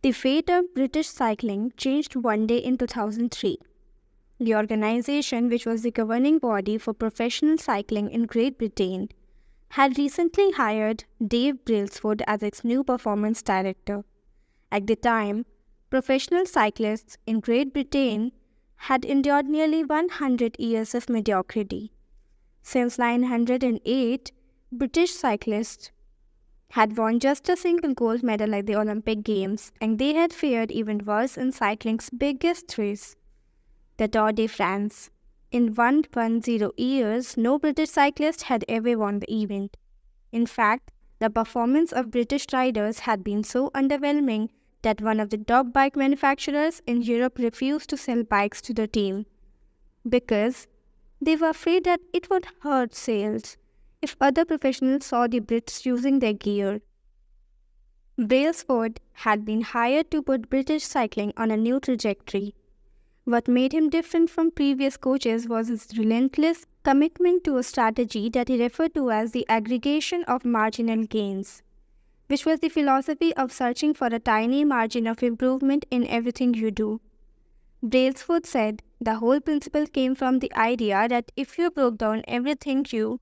The fate of British cycling changed one day in 2003. The organization, which was the governing body for professional cycling in Great Britain, had recently hired Dave Brailsford as its new performance director. At the time, professional cyclists in Great Britain had endured nearly 100 years of mediocrity. Since 908, British cyclists had won just a single gold medal at the Olympic Games, and they had fared even worse in cycling's biggest race, the Tour de France. In 110 years, no British cyclist had ever won the event. In fact, the performance of British riders had been so underwhelming that one of the top bike manufacturers in Europe refused to sell bikes to the team because they were afraid that it would hurt sales if other professionals saw the Brits using their gear. Brailsford had been hired to put British cycling on a new trajectory. What made him different from previous coaches was his relentless commitment to a strategy that he referred to as the aggregation of marginal gains, which was the philosophy of searching for a tiny margin of improvement in everything you do. Brailsford said the whole principle came from the idea that if you broke down everything you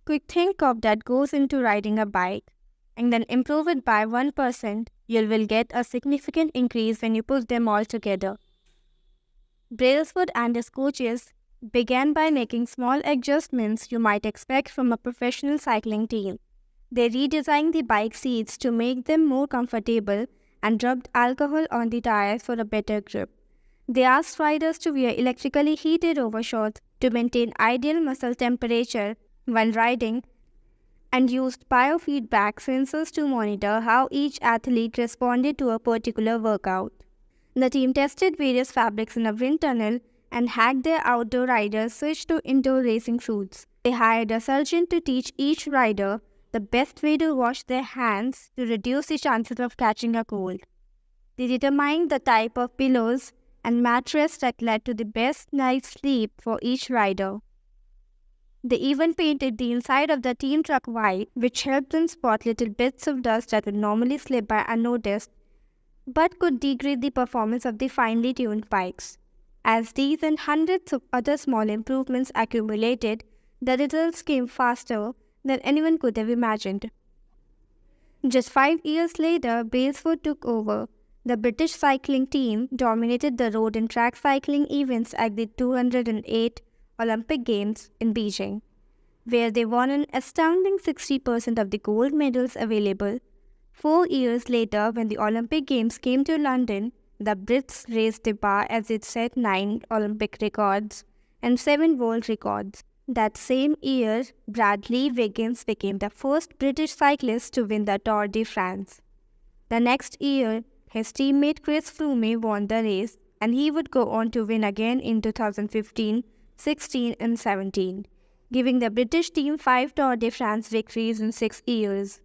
could think of that goes into riding a bike and then improve it by 1%, you will get a significant increase when you put them all together. Brailsford and his coaches began by making small adjustments you might expect from a professional cycling team. They redesigned the bike seats to make them more comfortable and rubbed alcohol on the tires for a better grip. They asked riders to wear electrically heated overshorts to maintain ideal muscle temperature when riding and used biofeedback sensors to monitor how each athlete responded to a particular workout. The team tested various fabrics in a wind tunnel and had their outdoor riders switch to indoor racing suits. They hired a surgeon to teach each rider the best way to wash their hands to reduce the chances of catching a cold. They determined the type of pillows and mattress that led to the best night's sleep for each rider. They even painted the inside of the team truck white, which helped them spot little bits of dust that would normally slip by unnoticed but could degrade the performance of the finely tuned bikes. As these and hundreds of other small improvements accumulated, the results came faster than anyone could have imagined. Just 5 years later, Brailsford took over. The British cycling team dominated the road and track cycling events at the 2008 Olympic Games in Beijing, where they won an astounding 60% of the gold medals available. 4 years later, when the Olympic Games came to London, the Brits raised the bar as it set 9 Olympic records and 7 world records. That same year, Bradley Wiggins became the first British cyclist to win the Tour de France. The next year, his teammate Chris Froome won the race, and he would go on to win again in 2015, 16 and 17, giving the British team 5 Tour de France victories in 6 years.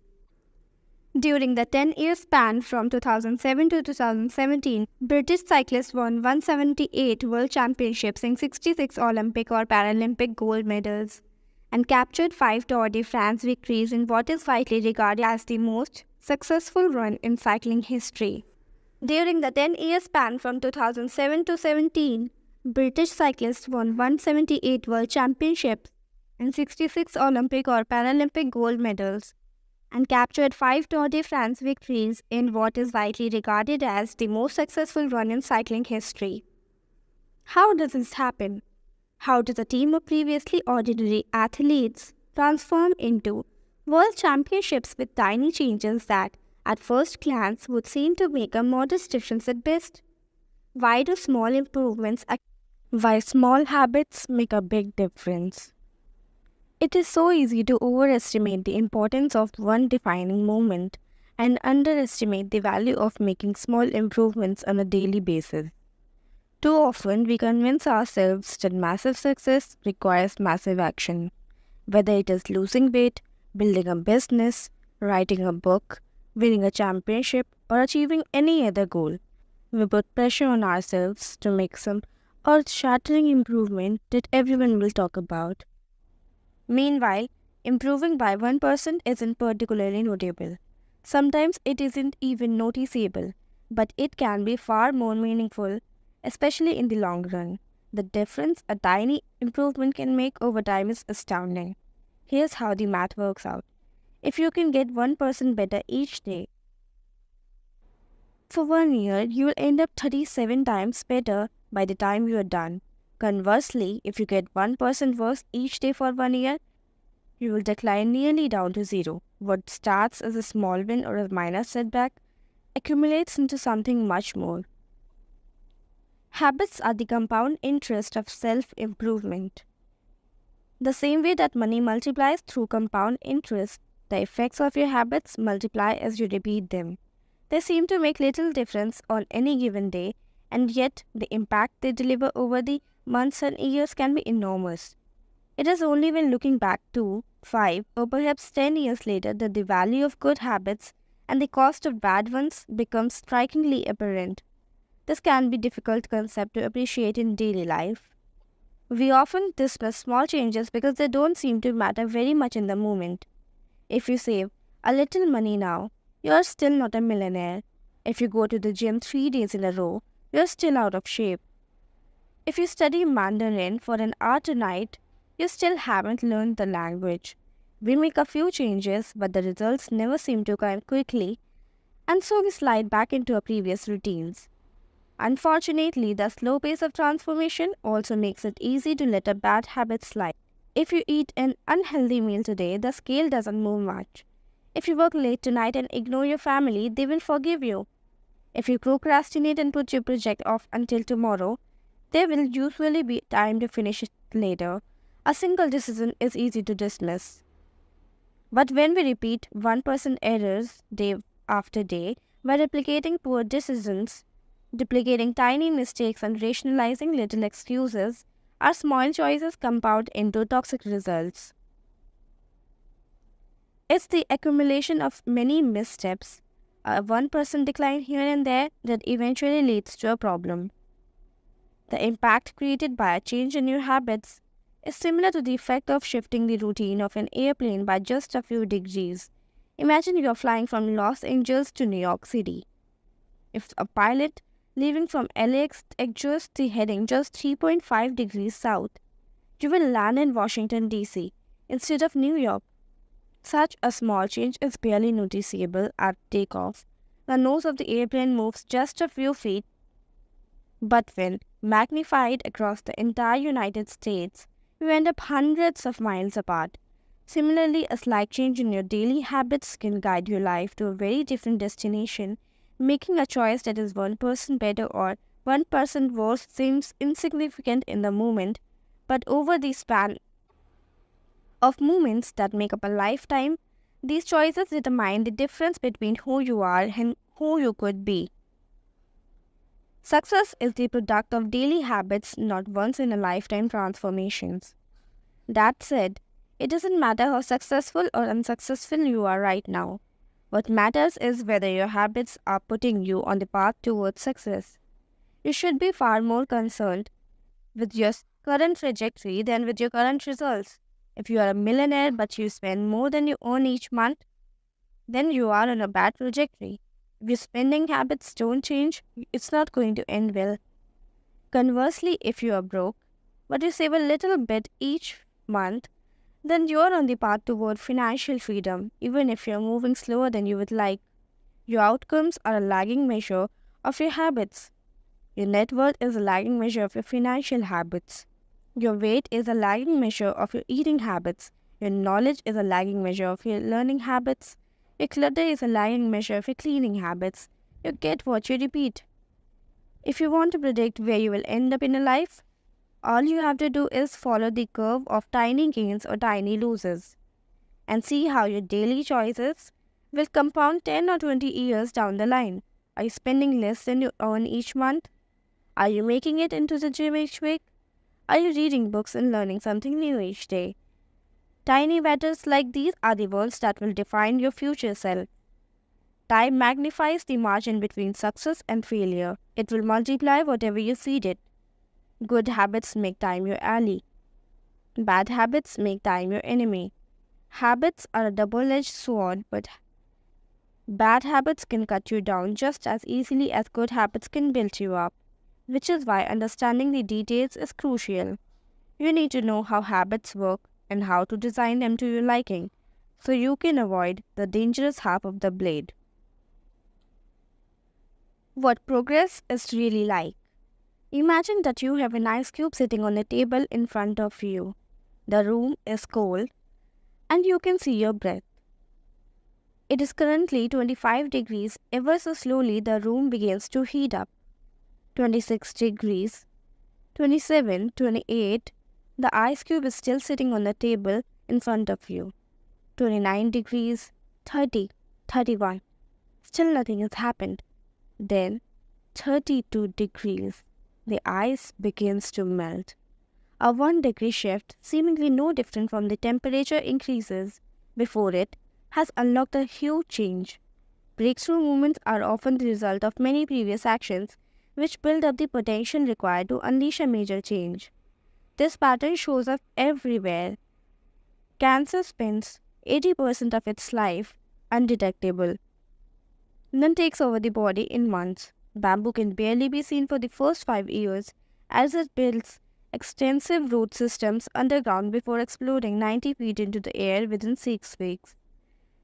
During the 10-year span from 2007 to 2017, British cyclists won 178 World Championships and 66 Olympic or Paralympic gold medals, and captured 5 Tour de France victories in what is widely regarded as the most successful run in cycling history. During the 10-year span from 2007 to 17, British cyclists won 178 World Championships and 66 Olympic or Paralympic gold medals, and captured 5 Tour de France victories in what is widely regarded as the most successful run in cycling history. How does this happen? How does a team of previously ordinary athletes transform into world championships with tiny changes that, at first glance, would seem to make a modest difference at best? Why small habits make a big difference? It is so easy to overestimate the importance of one defining moment and underestimate the value of making small improvements on a daily basis. Too often, we convince ourselves that massive success requires massive action. Whether it is losing weight, building a business, writing a book, winning a championship, or achieving any other goal, we put pressure on ourselves to make some earth-shattering improvement that everyone will talk about. Meanwhile, improving by 1% isn't particularly notable. Sometimes it isn't even noticeable, but it can be far more meaningful, especially in the long run. The difference a tiny improvement can make over time is astounding. Here's how the math works out. If you can get 1% better each day, for 1 year, you will end up 37 times better by the time you are done. Conversely, if you get 1% worse each day for 1 year, you will decline nearly down to zero. What starts as a small win or a minor setback accumulates into something much more. Habits are the compound interest of self improvement. The same way that money multiplies through compound interest, the effects of your habits multiply as you repeat them. They seem to make little difference on any given day, and yet the impact they deliver over the months and years can be enormous. It is only when looking back 2, 5, or perhaps 10 years later that the value of good habits and the cost of bad ones becomes strikingly apparent. This can be a difficult concept to appreciate in daily life. We often dismiss small changes because they don't seem to matter very much in the moment. If you save a little money now, you are still not a millionaire. If you go to the gym 3 days in a row, you are still out of shape. If you study Mandarin for an hour tonight, you still haven't learned the language. We make a few changes, but the results never seem to come quickly, and so we slide back into our previous routines. Unfortunately, the slow pace of transformation also makes it easy to let a bad habit slide. If you eat an unhealthy meal today, the scale doesn't move much. If you work late tonight and ignore your family, they will forgive you. If you procrastinate and put your project off until tomorrow, there will usually be time to finish it later. A single decision is easy to dismiss. But when we repeat 1% errors day after day, by replicating poor decisions, duplicating tiny mistakes and rationalizing little excuses, our small choices compound into toxic results. It's the accumulation of many missteps, a 1% decline here and there, that eventually leads to a problem. The impact created by a change in your habits is similar to the effect of shifting the routine of an airplane by just a few degrees. Imagine you are flying from Los Angeles to New York City. If a pilot leaving from LAX adjusts the heading just 3.5 degrees south, you will land in Washington, D.C. instead of New York. Such a small change is barely noticeable at takeoff. The nose of the airplane moves just a few feet, but when magnified across the entire United States, you end up hundreds of miles apart. Similarly, a slight change in your daily habits can guide your life to a very different destination. Making a choice that is 1% better or 1% worse seems insignificant in the moment, but over the span of moments that make up a lifetime, these choices determine the difference between who you are and who you could be. Success is the product of daily habits, not once-in-a-lifetime transformations. That said, it doesn't matter how successful or unsuccessful you are right now. What matters is whether your habits are putting you on the path towards success. You should be far more concerned with your current trajectory than with your current results. If you are a millionaire but you spend more than you earn each month, then you are on a bad trajectory. If your spending habits don't change, it's not going to end well. Conversely, if you are broke, but you save a little bit each month, then you are on the path toward financial freedom, even if you are moving slower than you would like. Your outcomes are a lagging measure of your habits. Your net worth is a lagging measure of your financial habits. Your weight is a lagging measure of your eating habits. Your knowledge is a lagging measure of your learning habits. Your clutter is a lagging measure of your cleaning habits. You get what you repeat. If you want to predict where you will end up in a life, all you have to do is follow the curve of tiny gains or tiny losses and see how your daily choices will compound 10 or 20 years down the line. Are you spending less than you earn each month? Are you making it into the gym each week? Are you reading books and learning something new each day? Tiny battles like these are the ones that will define your future self. Time magnifies the margin between success and failure. It will multiply whatever you feed it. Good habits make time your ally. Bad habits make time your enemy. Habits are a double-edged sword, but Bad habits can cut you down just as easily as good habits can build you up, which is why understanding the details is crucial. You need to know how habits work and how to design them to your liking, so you can avoid the dangerous half of the blade. What progress is really like. Imagine that you have an ice cube sitting on a table in front of you. The room is cold and you can see your breath. It is currently 25 degrees. Ever so slowly, the room begins to heat up. 26 degrees, 27, 28. The ice cube is still sitting on the table in front of you. 29 degrees, 30, 31. Still nothing has happened. Then 32 degrees. The ice begins to melt. A 1 degree shift, seemingly no different from the temperature increases before it, has unlocked a huge change. Breakthrough movements are often the result of many previous actions, which build up the potential required to unleash a major change. This pattern shows up everywhere. Cancer spends 80% of its life undetectable, then takes over the body in months. Bamboo can barely be seen for the first 5 years as it builds extensive root systems underground before exploding 90 feet into the air within 6 weeks.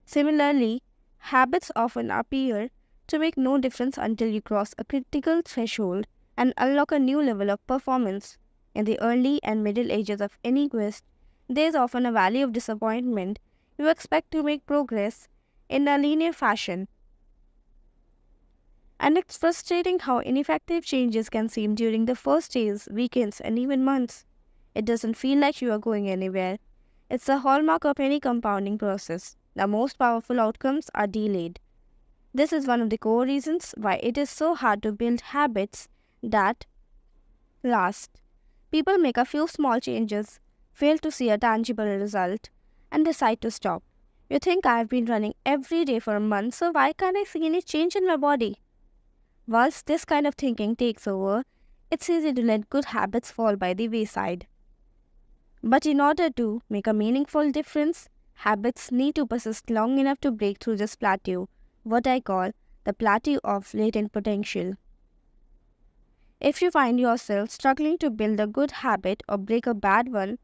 Similarly, habits often appear to make no difference until you cross a critical threshold and unlock a new level of performance. In the early and middle ages of any quest, there is often a valley of disappointment. You expect to make progress in a linear fashion, and it's frustrating how ineffective changes can seem during the first days, weekends, and even months. It doesn't feel like you are going anywhere. It's the hallmark of any compounding process. The most powerful outcomes are delayed. This is one of the core reasons why it is so hard to build habits that last. People make a few small changes, fail to see a tangible result, and decide to stop. You think I've been running every day for a month, so why can't I see any change in my body? Once this kind of thinking takes over, it's easy to let good habits fall by the wayside. But in order to make a meaningful difference, habits need to persist long enough to break through this plateau, what I call the plateau of latent potential. If you find yourself struggling to build a good habit or break a bad one,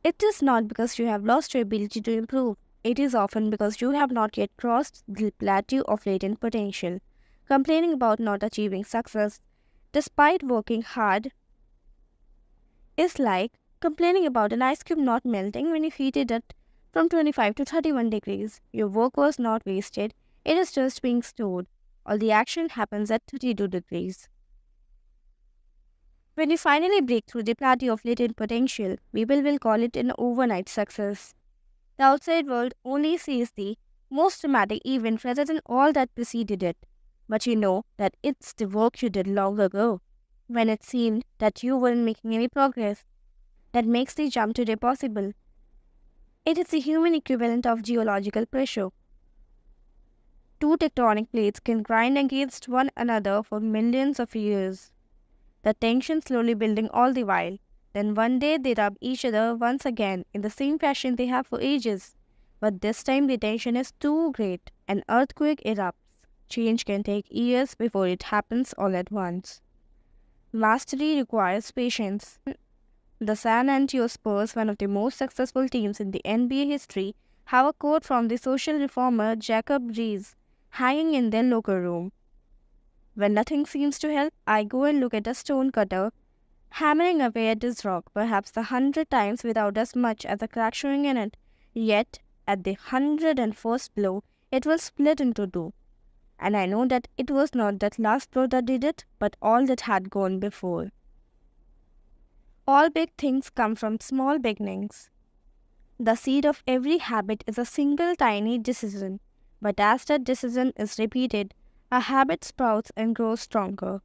it is not because you have lost your ability to improve. It is often because you have not yet crossed the plateau of latent potential. Complaining about not achieving success despite working hard is like complaining about an ice cube not melting when you heated it from 25 to 31 degrees. Your work was not wasted, it is just being stored. All the action happens at 32 degrees. When you finally break through the plateau of latent potential, people will call it an overnight success. The outside world only sees the most dramatic event rather than all that preceded it. But you know that it's the work you did long ago, when it seemed that you weren't making any progress, that makes the jump today possible. It is the human equivalent of geological pressure. Two tectonic plates can grind against one another for millions of years, the tension slowly building all the while. Then one day they rub each other once again in the same fashion they have for ages. But this time the tension is too great. An earthquake erupts. Change can take years before it happens all at once. Mastery requires patience. The San Antonio Spurs, one of the most successful teams in the NBA history, have a quote from the social reformer Jacob Riis hanging in their locker room. When nothing seems to help, I go and look at a stone cutter hammering away at this rock, perhaps 100 times without as much as a crack showing in it. Yet, at the 101st blow, it will split into two. And I know that it was not that last blow that did it, but all that had gone before. All big things come from small beginnings. The seed of every habit is a single tiny decision, but as that decision is repeated, a habit sprouts and grows stronger.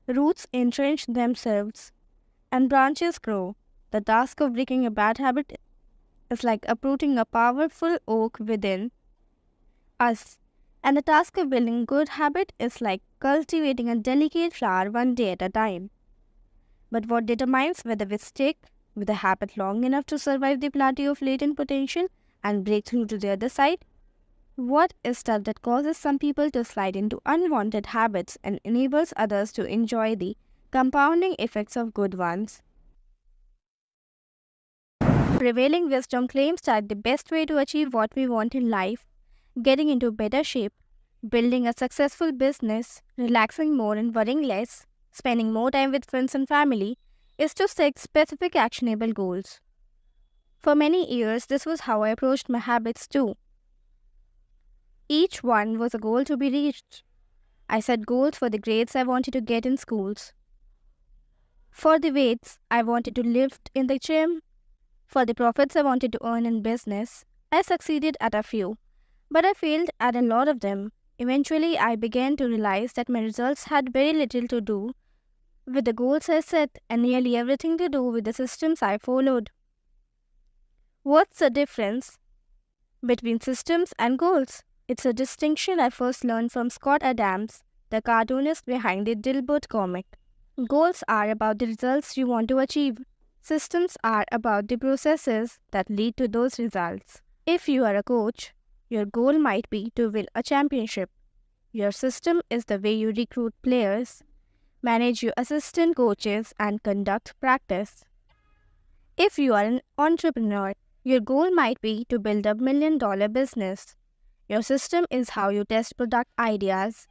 Roots entrench themselves and branches grow. The task of breaking a bad habit is like uprooting a powerful oak within us. And the task of building a good habit is like cultivating a delicate flower one day at a time. But what determines whether we stick with a habit long enough to survive the plateau of latent potential and break through to the other side? What is stuff that causes some people to slide into unwanted habits and enables others to enjoy the compounding effects of good ones? Prevailing wisdom claims that the best way to achieve what we want in life, getting into better shape, building a successful business, relaxing more and worrying less, spending more time with friends and family, is to set specific actionable goals. For many years, this was how I approached my habits too. Each one was a goal to be reached. I set goals for the grades I wanted to get in schools, for the weights I wanted to lift in the gym, for the profits I wanted to earn in business. I succeeded at a few, but I failed at a lot of them. Eventually, I began to realize that my results had very little to do with the goals I set and nearly everything to do with the systems I followed. What's the difference between systems and goals? It's a distinction I first learned from Scott Adams, the cartoonist behind the Dilbert comic. Goals are about the results you want to achieve. Systems are about the processes that lead to those results. If you are a coach, your goal might be to win a championship. Your system is the way you recruit players, manage your assistant coaches, and conduct practice. If you are an entrepreneur, your goal might be to build a $1 million business. Your system is how you test product ideas,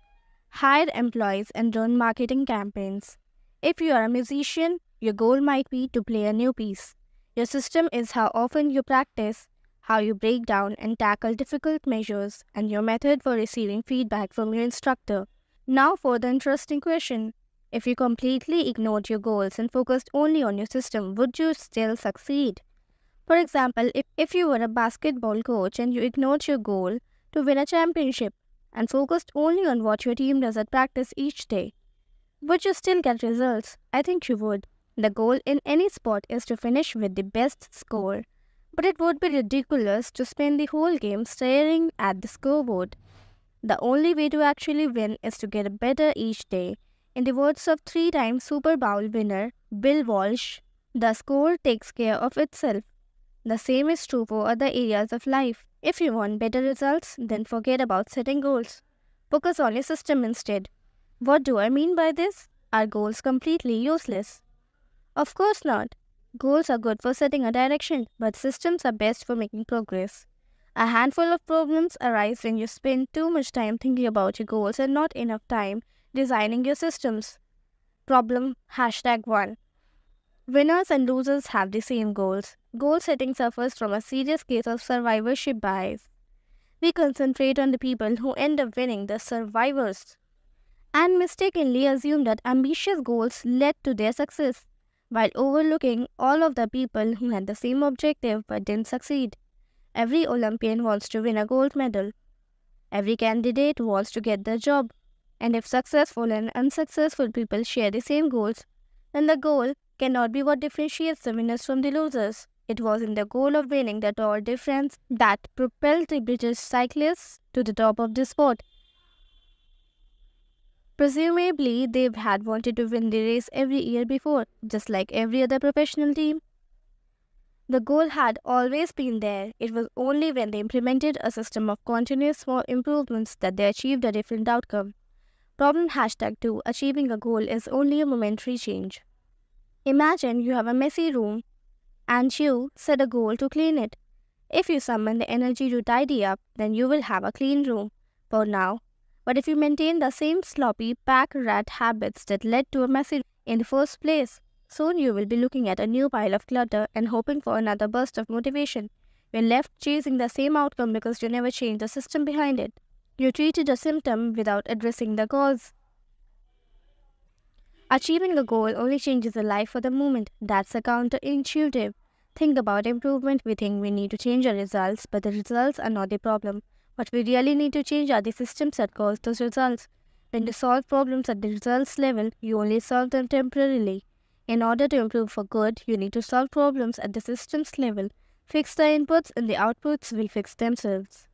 hire employees, and run marketing campaigns. If you are a musician, your goal might be to play a new piece. Your system is how often you practice, how you break down and tackle difficult measures, and your method for receiving feedback from your instructor. Now for the interesting question. If you completely ignored your goals and focused only on your system, would you still succeed? For example, if you were a basketball coach and you ignored your goal to win a championship and focused only on what your team does at practice each day, would you still get results? I think you would. The goal in any sport is to finish with the best score, but it would be ridiculous to spend the whole game staring at the scoreboard. The only way to actually win is to get better each day. In the words of three-time Super Bowl winner Bill Walsh, the score takes care of itself. The same is true for other areas of life. If you want better results, then forget about setting goals. Focus on your system instead. What do I mean by this? Are goals completely useless? Of course not. Goals are good for setting a direction, but systems are best for making progress. A handful of problems arise when you spend too much time thinking about your goals and not enough time designing your systems. Problem #1. Winners and losers have the same goals. Goal setting suffers from a serious case of survivorship bias. We concentrate on the people who end up winning, the survivors, and mistakenly assume that ambitious goals led to their success, while overlooking all of the people who had the same objective but didn't succeed. Every Olympian wants to win a gold medal. Every candidate wants to get the job. And if successful and unsuccessful people share the same goals, then the goal cannot be what differentiates the winners from the losers. It wasn't the goal of winning the Tour de France that propelled the British cyclists to the top of the sport. Presumably, they had wanted to win the race every year before, just like every other professional team. The goal had always been there. It was only when they implemented a system of continuous small improvements that they achieved a different outcome. Problem #2. Achieving a goal is only a momentary change. Imagine you have a messy room and you set a goal to clean it. If you summon the energy to tidy up, then you will have a clean room for now. But if you maintain the same sloppy, pack rat habits that led to a messy room in the first place, soon you will be looking at a new pile of clutter and hoping for another burst of motivation. You're left chasing the same outcome because you never changed the system behind it. You treated a symptom without addressing the cause. Achieving a goal only changes the life for the moment. That's a counterintuitive. Think about improvement. We think we need to change our results, but the results are not the problem. What we really need to change are the systems that cause those results. When you solve problems at the results level, you only solve them temporarily. In order to improve for good, you need to solve problems at the systems level. Fix the inputs and the outputs will fix themselves.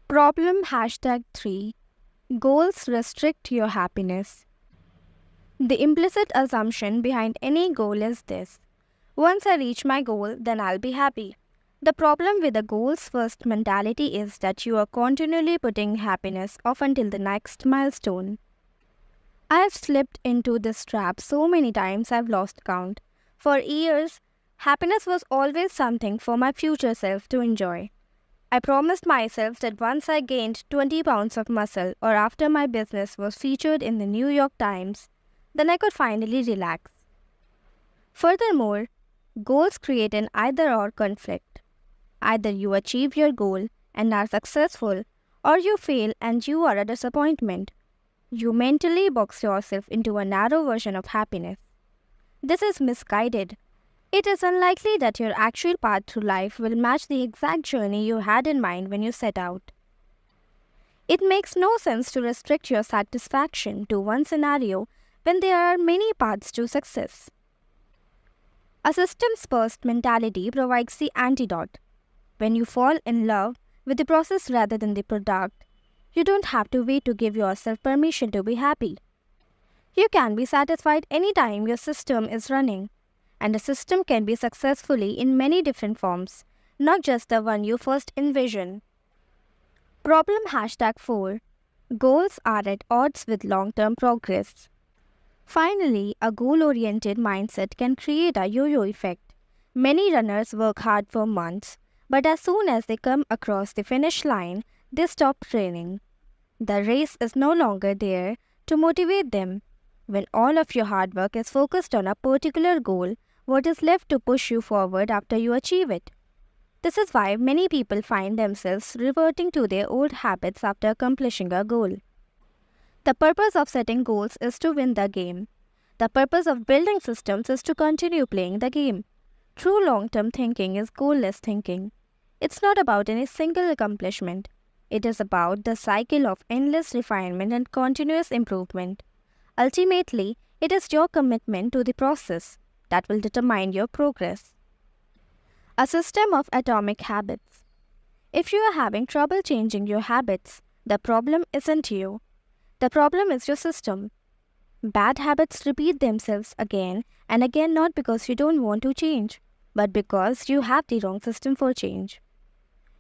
Problem #3. Goals restrict your happiness. The implicit assumption behind any goal is this: Once I reach my goal, then I'll be happy. The problem with the goals first mentality is that you are continually putting happiness off until the next milestone. I have slipped into this trap so many times I've lost count. For years, happiness was always something for my future self to enjoy. I promised myself that once I gained 20 pounds of muscle or after my business was featured in the New York Times, then I could finally relax. Furthermore, goals create an either-or conflict. Either you achieve your goal and are successful, or you fail and you are a disappointment. You mentally box yourself into a narrow version of happiness. This is misguided. It is unlikely that your actual path through life will match the exact journey you had in mind when you set out. It makes no sense to restrict your satisfaction to one scenario when there are many paths to success. A systems-first mentality provides the antidote. When you fall in love with the process rather than the product, you don't have to wait to give yourself permission to be happy. You can be satisfied anytime your system is running, and a system can be successfully in many different forms, not just the one you first envision. Problem #4. Goals are at odds with long-term progress. Finally, a goal-oriented mindset can create a yo-yo effect. Many runners work hard for months, but as soon as they come across the finish line, they stop training. The race is no longer there to motivate them. When all of your hard work is focused on a particular goal, what is left to push you forward after you achieve it? This is why many people find themselves reverting to their old habits after accomplishing a goal. The purpose of setting goals is to win the game. The purpose of building systems is to continue playing the game. True long-term thinking is goalless thinking. It's not about any single accomplishment. It is about the cycle of endless refinement and continuous improvement. Ultimately, it is your commitment to the process that will determine your progress. A system of atomic habits. If you are having trouble changing your habits, the problem isn't you. The problem is your system. Bad habits repeat themselves again and again not because you don't want to change, but because you have the wrong system for change.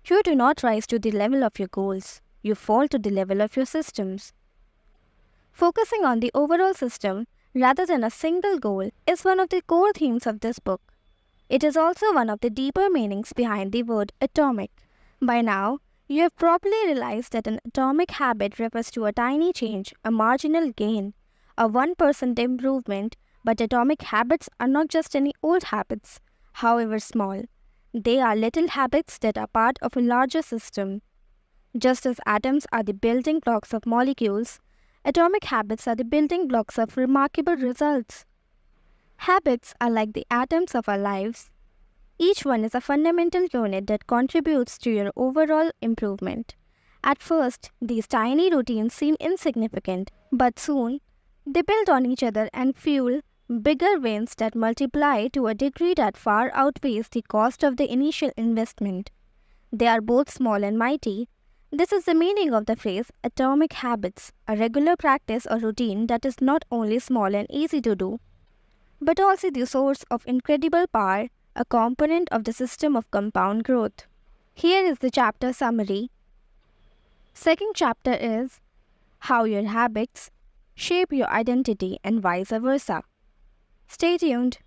You do not rise to the level of your goals. You fall to the level of your systems. Focusing on the overall system rather than a single goal is one of the core themes of this book. It is also one of the deeper meanings behind the word atomic. By now, you have probably realized that an atomic habit refers to a tiny change, a marginal gain, a 1% improvement, but atomic habits are not just any old habits, however small. They are little habits that are part of a larger system. Just as atoms are the building blocks of molecules, atomic habits are the building blocks of remarkable results. Habits are like the atoms of our lives. Each one is a fundamental unit that contributes to your overall improvement. At first, these tiny routines seem insignificant, but soon, they build on each other and fuel bigger wins that multiply to a degree that far outweighs the cost of the initial investment. They are both small and mighty. This is the meaning of the phrase atomic habits, a regular practice or routine that is not only small and easy to do, but also the source of incredible power, a component of the system of compound growth. Here is the chapter summary. Second chapter is how your habits shape your identity and vice versa. Stay tuned.